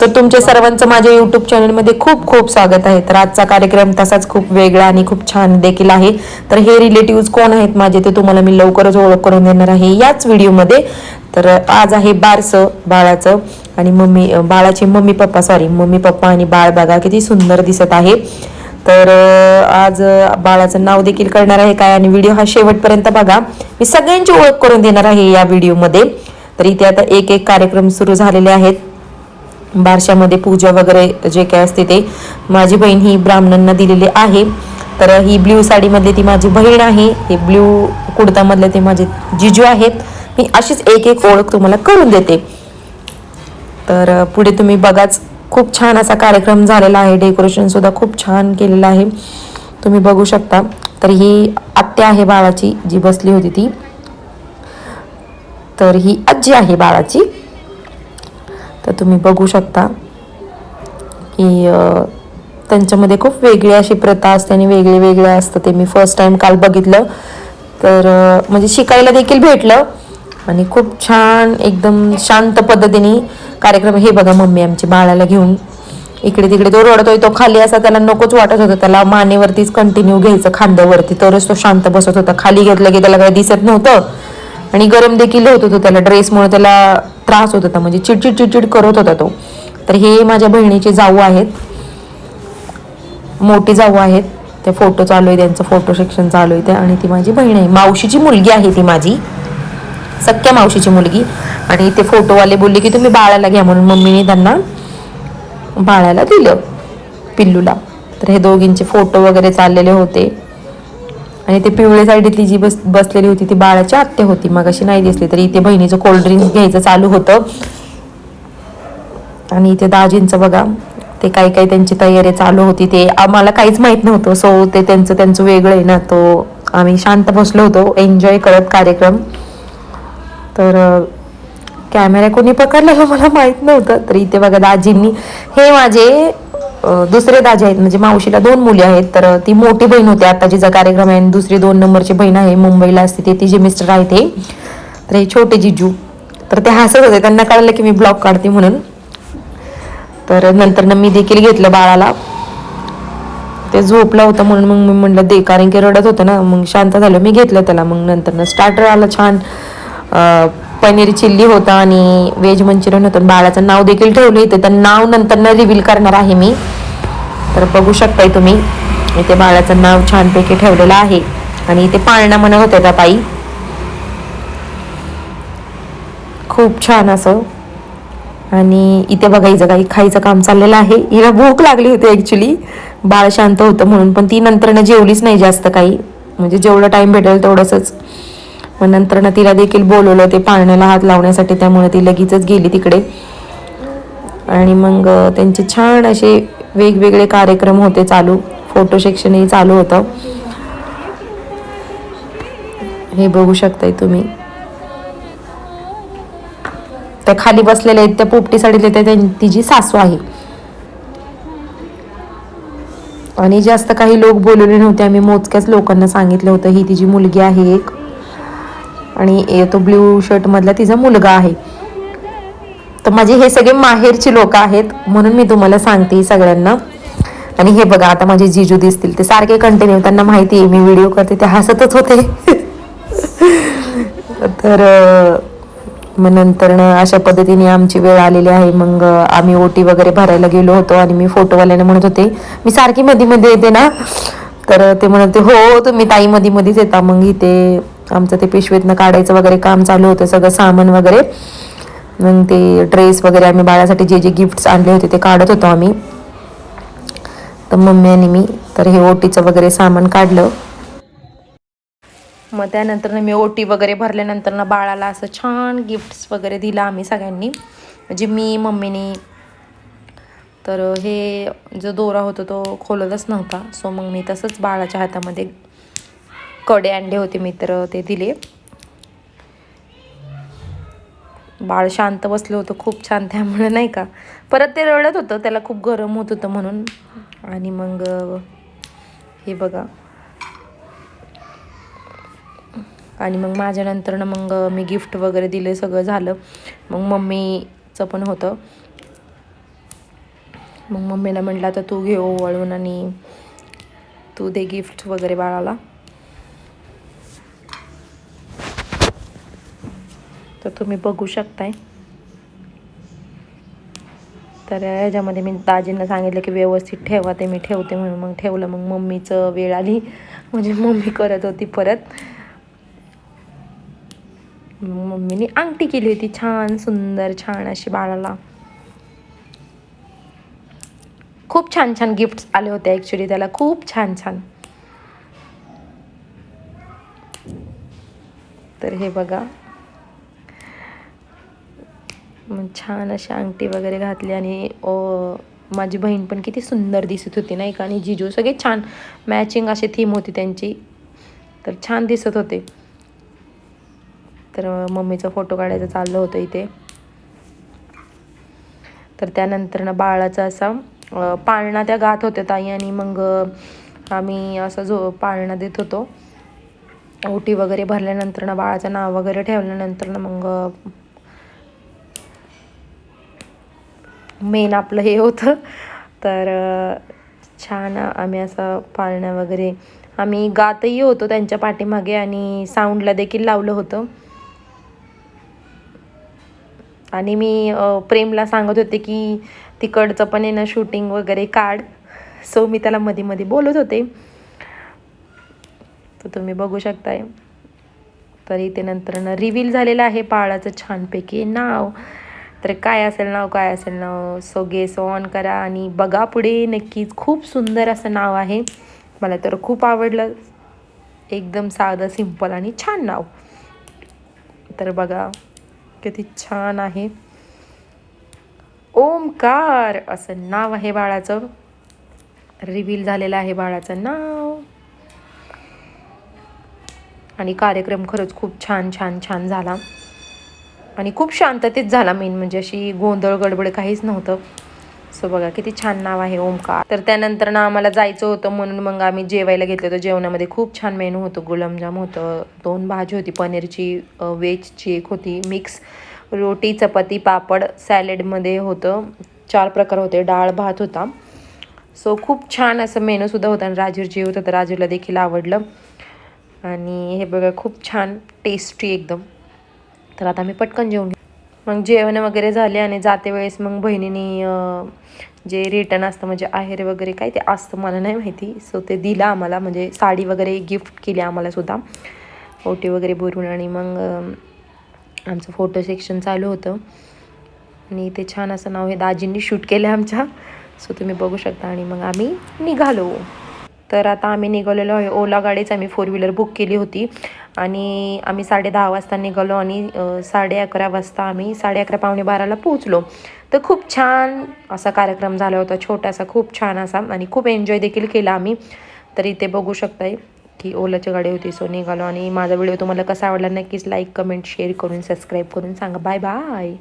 तर तुमच्या सर्वांचं माझ्या यूट्यूब चॅनलमध्ये खूप खूप स्वागत आहे. तर आजचा कार्यक्रम तसाच खूप वेगळा आणि खूप छान देखील आहे. तर हे रिलेटिव्ह कोण आहेत माझे ते तुम्हाला मी लवकरच ओळख करून देणार आहे याच व्हिडिओमध्ये. तर आज आहे बारसं बाळाचं आणि बाळाचे मम्मी पप्पा आणि बाळ बघा किती सुंदर दिसत आहे. तर आज बाळाचं नाव देखील करणार आहे काय आणि व्हिडिओ हा शेवटपर्यंत बघा. मी सगळ्यांची ओळख करून देणार आहे या व्हिडिओमध्ये. तर इथे आता एक एक कार्यक्रम सुरू झालेले आहेत. बारशामध्ये पूजा वगैरे जे काय असते ते माझी बहीण ही ब्राह्मणांना दिलेली आहे. तर ही ब्ल्यू साडीमधली ती माझी बहीण आहे. हे ब्ल्यू कुर्तामधले ते माझे जिजू आहेत. मी अशीच एक एक ओळख तुम्हाला करून देते. तर पुढे तुम्ही बघाच. खूप छान असा कार्यक्रम झालेला आहे. डेकोरेशन सुद्धा खूप छान केलेलं आहे, तुम्ही बघू शकता. तर ही आत्या आहे बाळाची जी बसली होती ती. तर ही आजी आहे बाळाची. तर तुम्ही बघू शकता की त्यांच्यामध्ये खूप वेगळी अशी प्रथा असते आणि वेगळे वेगळे असतं. ते मी फर्स्ट टाइम काल बघितलं. तर म्हणजे शिकायला देखील भेटलं आणि खूप छान एकदम शांत पद्धतीने कार्यक्रम. हे बघा मम्मी आमची बाळाला घेऊन इकडे तिकडे तो रडतोय. तो खाली असा त्याला नकोच वाटत होतं. त्याला मानेवरतीच कंटिन्यू घ्यायचं खांद्यावरती, तरच तो शांत बसत होता. खाली घेतलं की त्याला काही दिसत नव्हतं आणि गरम देखील होत होतं त्याला. ड्रेसमुळे त्याला त्रास होत होता, म्हणजे चिडचिड करत होता तो. तर हे माझ्या बहिणीचे जाऊ आहेत, मोठी जाऊ आहेत. ते फोटो चालू आहे, त्यांचं फोटो सेक्शन चालू आहे. आणि ती माझी बहीण आहे, मावशीची मुलगी आहे ती, माझी सख्या मावशीची मुलगी. आणि ते फोटोवाले बोलले की तुम्ही बाळाला घ्या, म्हणून मम्मीने त्यांना बाळाला दिलं, पिल्लूला. तर हे दोघींचे फोटो वगैरे चाललेले होते. आणि ते पिवळे साईडीतली जी बसलेली होती ती बाळाची आत्या होती, मग अशी नाही दिसली. तरी इथे बहिणीचं कोल्ड्रिंक्स घ्यायचं चालू होतं. आणि इथे दाजींचं बघा, ते काही काही त्यांची तयारी चालू होती. ते आम्हाला काहीच माहित नव्हतं. सो ते त्यांचं वेगळं आहे ना. तो आम्ही शांत बसलो होतो एन्जॉय करत कार्यक्रम. तर कॅमेरा कोणी पकडलेला मला माहित नव्हतं. तर इथे बघा दाजींनी, हे माझे दुसरे दाजी आहेत, म्हणजे मावशीला 2 मुली आहेत. तर ती मोठी बहीण होती आता जिचा कार्यक्रम आहे, आणि दुसरी 2 नंबरची बहीण आहे, मुंबईला असते ते, तिचे मिस्टर आहे ते. तर हे छोटे जिजू. तर ते हसत होते, त्यांना कळलं की मी ब्लॉग काढते म्हणून. तर नंतर मी देखील घेतलं बाळाला. ते झोपला होता म्हणून मग मी म्हटलं दे, कारण की रडत होतं ना. मग शांत झालं, मी घेतलं त्याला. मग नंतर स्टार्टर आलं छान. पनीर चिल्ली होता आणि व्हेज मंचुरियन होतं. बाळाचं नाव देखील ठेवलं इथे. तर नाव नंतर रिव्हील करणार आहे मी. तर बघू शकताय तुम्ही, इथे बाळाचं नाव छानपैकी ठेवलेलं आहे. आणि इथे पाळणा म्हणत होत्या त्या ताई, खूप छान असं. आणि इथे बघा हिचं काही खायचं काम चाललेलं आहे. हिला भूक लागली होती ॲक्च्युली, बाळ शांत होतं म्हणून. पण ती नंतर जेवलीच नाही जास्त काही, म्हणजे जेवढं टाईम भेटेल तेवढंच. मग नंतर तिला देखील बोलवलं ते पाळण्याला हात लावण्यासाठी, त्यामुळे ती लगेचच गेली तिकडे. आणि मग त्यांचे छान असे वेगवेगळे कार्यक्रम होते चालू. फोटो सेक्शनही चालू होतं, हे बघू शकताय तुम्ही. त्या खाली बसलेल्या आहेत त्या पोपटी साडीतल्या, त्या तिची सासू आहे. आणि जास्त काही लोक बोलवले नव्हते, आम्ही मोजक्याच लोकांना सांगितलं होतं. ही तिची मुलगी आहे एक, आणि तो ब्ल्यू शर्ट मधला तिचा मुलगा आहे. तर माझे हे सगळे माहेरची लोक आहेत, म्हणून मी तुम्हाला सांगते सगळ्यांना. आणि हे बघा आता माझे जिजू दिसतील, ते सारखे कंटिन्यू, त्यांना माहिती आहे मी व्हिडिओ करते, ते हसतच होते. तर मग नंतर अशा पद्धतीने आमची वेळ आलेली आहे. मग आम्ही ओटी वगैरे भरायला गेलो होतो. आणि मी फोटोवाल्याने म्हणत होते, मी सारखी मध्ये येते ना. तर ते म्हणत होते हो तुम्ही ताई मध्येच येता. मग इथे आमचं ते पिशवीतनं काढायचं वगैरे काम चालू होतं, सगळं सामान वगैरे. मग ते ड्रेस वगैरे आम्ही बाळासाठी जे गिफ्ट्स आणले होते ते काढत होतो आम्ही, तर मम्मी आणि मी. तर हे ओटीचं वगैरे सामान काढलं. मग त्यानंतर मी ओटी वगैरे भरल्यानंतर बाळाला असं छान गिफ्ट्स वगैरे दिलं आम्ही सगळ्यांनी, म्हणजे मी, मम्मीनी. तर हे जो दोरा होता तो खोलतच नव्हता, सो मग मी तसंच बाळाच्या हातामध्ये कडे आणले होते मी, तर ते दिले. बाळ शांत बसलं होतं खूप छान, त्यामुळे नाही का. परत ते रडत होतं, त्याला खूप गरम होत होतं म्हणून. आणि मग हे बघा, आणि मग माझ्यानंतर मग मी गिफ्ट वगैरे दिले, सगळं झालं. मग मम्मीचं पण होतं. मग मम्मीला म्हटलं आता तू घे ओवाळून आणि तू दे गिफ्ट वगैरे बाळाला. तर तुम्ही बघू शकताय. तर ह्याच्यामध्ये मी दाजींना सांगितलं की व्यवस्थित ठेवा, ते मी ठेवते म्हणून मग ठेवलं. मग मम्मीचं वेळ आली, म्हणजे मम्मी करत होती परत. मम्मीने अंगठी केली होती छान सुंदर, छान अशी बाळाला. खूप छान छान गिफ्ट्स आले होते ॲक्च्युली त्याला, खूप छान छान. तर हे बघा, मग छान अशी अंगठी वगैरे घातली आणि माझी बहीण पण किती सुंदर दिसत होती नाही का, आणि जिजू सगळे छान मॅचिंग अशी थीम होती त्यांची, तर छान दिसत होते. तर मम्मीचा फोटो काढायचं चाललं होतं इथे. तर त्यानंतर ना बाळाचा असा पाळणा त्या गात होत्या ताई, आणि मग आम्ही असं पाळणा देत होतो. ओटी वगैरे भरल्यानंतर ना बाळाचं नाव वगैरे ठेवल्यानंतर ना मग मेन आपलं हे होतं. तर छान आम्ही असं पाळणा वगैरे आम्ही गातही होतो त्यांच्या पाठीमागे, आणि साऊंडला देखील लावलं होतं. आणि मी प्रेमला सांगत होते की तिकडचं पण आहे ना शूटिंग वगैरे काढ. सो मी त्याला मध्ये मध्ये बोलत होते, तर तुम्ही बघू शकताय. तर इथे नंतर ना रिव्हील झालेलं आहे बाळाचं छानपैकी नाव. तर काय असेल नाव, काय असेल नाव, सो गेस ऑन करा आणि बघा पुढे. नक्कीच खूप सुंदर असं नाव आहे, मला तर खूप आवडलं. एकदम साधं सिंपल आणि छान नाव. तर बघा किती छान आहे. ओमकार असं नाव आहे बाळाचं. रिव्हील झालेलं आहे बाळाचं नाव. आणि कार्यक्रम खरंच खूप छान छान छान झाला, आणि खूप शांततेत झाला. मेन म्हणजे अशी गोंधळ गडबड काहीच नव्हतं. सो बघा किती छान नाव आहे ओमकार. तर त्यानंतर ना आम्हाला जायचं होतं म्हणून मग आम्ही जेवायला घेतलं होतं. जेवणामध्ये खूप छान मेनू होतं. गुलाबजाम होतं, 2 भाजी होती, पनीरची, व्हेजची एक होती, मिक्स रोटी, चपाती, पापड, सॅलेडमध्ये होतं, 4 प्रकार होते, डाळ भात होता. सो खूप छान असं मेनूसुद्धा होता. आणि राजूर जे होतं तर राजूला देखील आवडलं. आणि हे बघा खूप छान टेस्टी एकदम. तर आता मी पटकन जेवून मग जेवण वगैरे झाले, आणि जाते वेळेस मग बहिणीने जे रिटर्न असतं म्हणजे आहेर वगैरे काय ते असतं मला नाही माहिती, सो ते दिलं आम्हाला, म्हणजे साडी वगैरे गिफ्ट केली आम्हाला सुद्धा, ओटी वगैरे भरून. आणि मग आमचं फोटो सेक्शन चालू होतं, आणि ते छान असं नाव हे दाजींनी शूट केलं आमच्या. सो तुम्ही बघू शकता. आणि मग आम्ही निघालो. तर आता आम्ही निघालेलो आहे. ओला गाडीच आम्ही 4 व्हीलर बुक केली होती, आणि आम्ही 10:30 वाजता निघालो, आणि 11:30 वाजता आम्ही 11:30 पावणे 12ला पोहोचलो. तर खूप छान असा कार्यक्रम झाला होता, छोटासा, खूप छान असा, आणि खूप एन्जॉय देखील केला आम्ही. तर इथे बघू शकताय की ओलाची गाडी होती. सो निघालो. आणि माझा व्हिडिओ तुम्हाला कसा आवडला नक्कीच लाईक, कमेंट, शेअर करून, सबस्क्राईब करून सांगा. Bye bye.